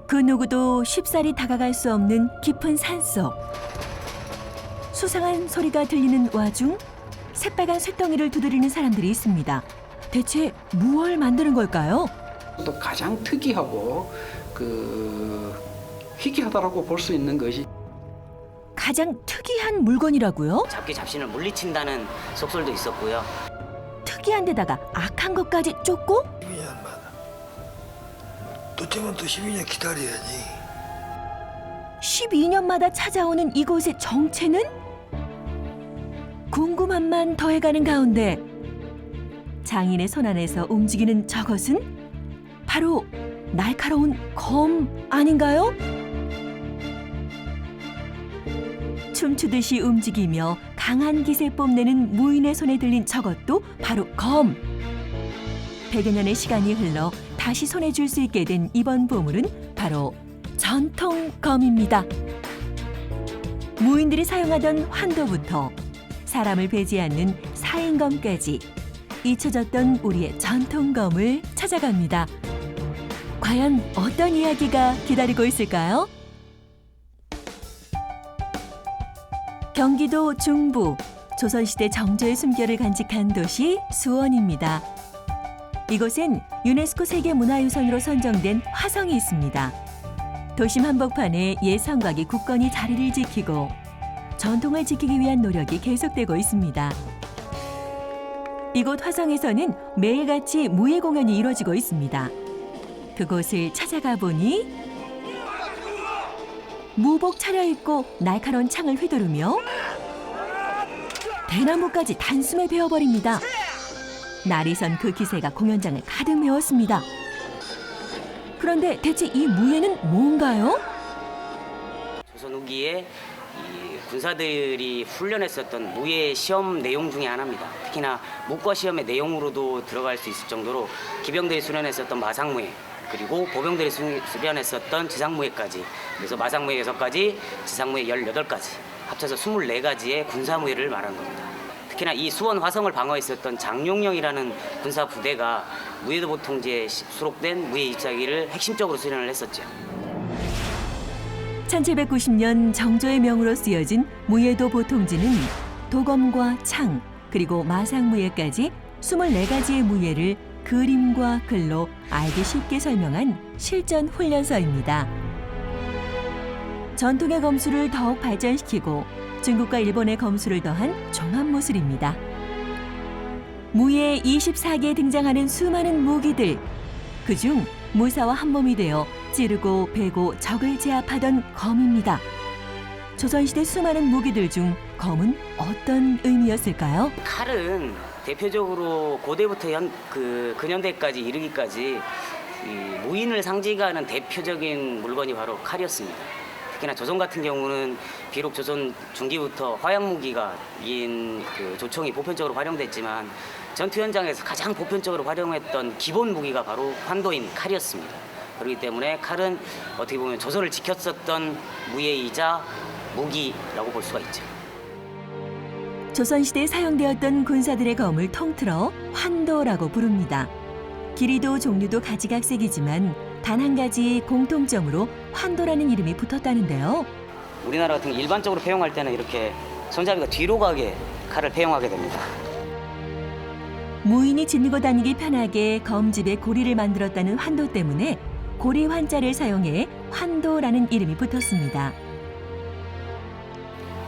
그 누구도 쉽사리 다가갈 수 없는 깊은 산속. 수상한 소리가 들리는 와중 새빨간 쇳덩이를 두드리는 사람들이 있습니다. 대체 무얼 만드는 걸까요? 또 가장 특이하고 희귀하다라고 볼 수 있는 것이 가장 특이한 물건이라고요? 잡신을 물리친다는 속설도 있었고요. 특이한 데다가 악한 것까지 쫓고 12년만. 도착은 또 12년 기다려야지. 12년마다 찾아오는 이곳의 정체는? 궁금함만 더해가는 가운데 장인의 손 안에서 움직이는 저것은 바로 날카로운 검 아닌가요? 춤추듯이 움직이며 강한 기세 뽐내는 무인의 손에 들린 저것도 바로 검. 100여 년의 시간이 흘러 다시 손에 줄 수 있게 된 이번 보물은 바로 전통검입니다. 무인들이 사용하던 환도부터 사람을 베지 않는 사인검까지 잊혀졌던 우리의 전통검을 찾아갑니다. 과연 어떤 이야기가 기다리고 있을까요? 경기도 중부, 조선시대 정조의 숨결을 간직한 도시 수원입니다. 이곳엔 유네스코 세계문화유산으로 선정된 화성이 있습니다. 도심 한복판에 옛 성곽이 굳건히 자리를 지키고 전통을 지키기 위한 노력이 계속되고 있습니다. 이곳 화성에서는 매일같이 무예 공연이 이루어지고 있습니다. 그곳을 찾아가 보니 무복 차려입고 날카로운 창을 휘두르며 대나무까지 단숨에 베어버립니다. 날이 선 그 기세가 공연장을 가득 메웠습니다. 그런데 대체 이 무예는 뭔가요? 조선 후기에 이 군사들이 훈련했었던 무예 시험 내용 중에 하나입니다. 특히나 목과 시험의 내용으로도 들어갈 수 있을 정도로 기병들이 수련했었던 마상무예, 그리고 보병들이 수련했었던 지상무예까지, 그래서 마상무예 6가지, 지상무예 18가지, 합쳐서 24가지의 군사무예를 말하는 겁니다. 특히나 이 수원 화성을 방어했었던 장룡령이라는 군사 부대가 무예도 보통지에 수록된 무예 24기를 핵심적으로 수련을 했었죠. 1790년 정조의 명으로 쓰여진 무예도 보통지는 도검과 창, 그리고 마상무예까지 24가지의 무예를 그림과 글로 알기 쉽게 설명한 실전 훈련서입니다. 전통의 검술을 더욱 발전시키고 중국과 일본의 검술을 더한 종합무술입니다. 무예 24기에 등장하는 수많은 무기들, 그중 무사와 한몸이 되어 찌르고 베고 적을 제압하던 검입니다. 조선시대 수많은 무기들 중 검은 어떤 의미였을까요? 칼은 대표적으로 고대부터 근현대까지 이르기까지 이 무인을 상징하는 대표적인 물건이 바로 칼이었습니다. 특히나 조선 같은 경우는 비록 조선 중기부터 화약 무기가 인 조총이 보편적으로 활용됐지만 전투 현장에서 가장 보편적으로 활용했던 기본 무기가 바로 환도인 칼이었습니다. 그렇기 때문에 칼은 어떻게 보면 조선을 지켰었던 무예이자 무기라고 볼 수가 있죠. 조선시대에 사용되었던 군사들의 검을 통틀어 환도라고 부릅니다. 길이도 종류도 가지각색이지만 단 한 가지 공통점으로 환도라는 이름이 붙었다는데요. 우리나라 같은 경우 일반적으로 배용할 때는 이렇게 손잡이가 뒤로 가게 칼을 배용하게 됩니다. 무인이 지니고 다니기 편하게 검집에 고리를 만들었다는 환도 때문에 고리 환자를 사용해 환도라는 이름이 붙었습니다.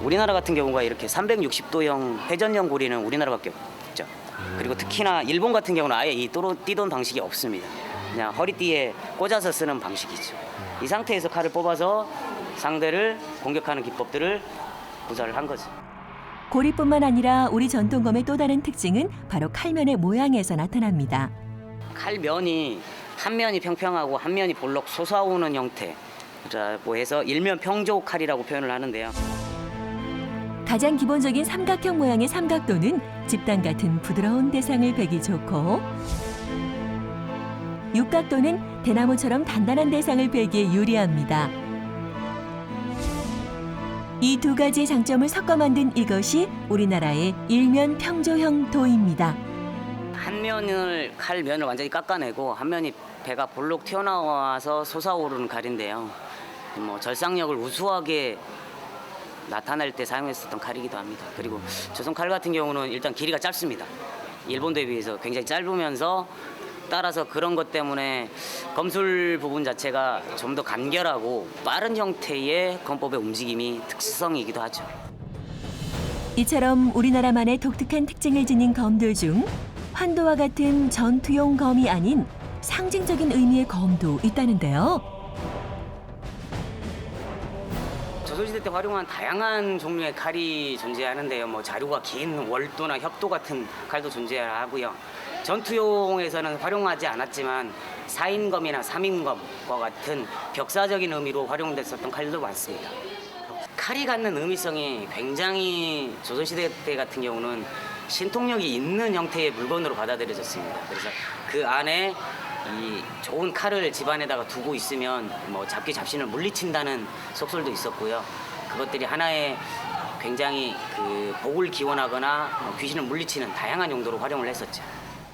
우리나라 같은 경우가 이렇게 360도형 회전형 고리는 우리나라밖에 없죠. 그리고 특히나 일본 같은 경우는 아예 이 띠돈 방식이 없습니다. 그냥 허리띠에 꽂아서 쓰는 방식이죠. 이 상태에서 칼을 뽑아서 상대를 공격하는 기법들을 구사를 한 거죠. 고리뿐만 아니라 우리 전통검의 또 다른 특징은 바로 칼면의 모양에서 나타납니다. 칼면이 한 면이 평평하고 한 면이 볼록 솟아오는 형태라고 해서 일면 평조 칼이라고 표현을 하는데요. 가장 기본적인 삼각형 모양의 삼각도는 집단 같은 부드러운 대상을 베기 좋고, 육각도는 대나무처럼 단단한 대상을 베기에 유리합니다. 이 두 가지의 장점을 섞어 만든 이것이 우리나라의 일면 평조형 도입니다. 한 면을 칼면을 완전히 깎아내고 한 면이 배가 볼록 튀어나와서 솟아오르는 칼인데요. 뭐 절상력을 우수하게 나타낼 때 사용했었던 칼이기도 합니다. 그리고 조선 칼 같은 경우는 일단 길이가 짧습니다. 일본도에 비해서 굉장히 짧으면서 따라서 그런 것 때문에 검술 부분 자체가 좀 더 간결하고 빠른 형태의 검법의 움직임이 특성이기도 하죠. 이처럼 우리나라만의 독특한 특징을 지닌 검들 중 환도와 같은 전투용 검이 아닌 상징적인 의미의 검도 있다는데요. 조선시대 때 활용한 다양한 종류의 칼이 존재하는데요. 뭐 자루가 긴 월도나 협도 같은 칼도 존재하고요. 전투용에서는 활용하지 않았지만 4인검이나 3인검과 같은 벽사적인 의미로 활용됐었던 칼도 많습니다. 칼이 갖는 의미성이 굉장히 조선시대 때 같은 경우는 신통력이 있는 형태의 물건으로 받아들여졌습니다. 그래서 그 안에 이 좋은 칼을 집안에다가 두고 있으면 뭐 잡귀 잡신을 물리친다는 속설도 있었고요. 그것들이 하나의 굉장히 그 복을 기원하거나 귀신을 물리치는 다양한 용도로 활용을 했었죠.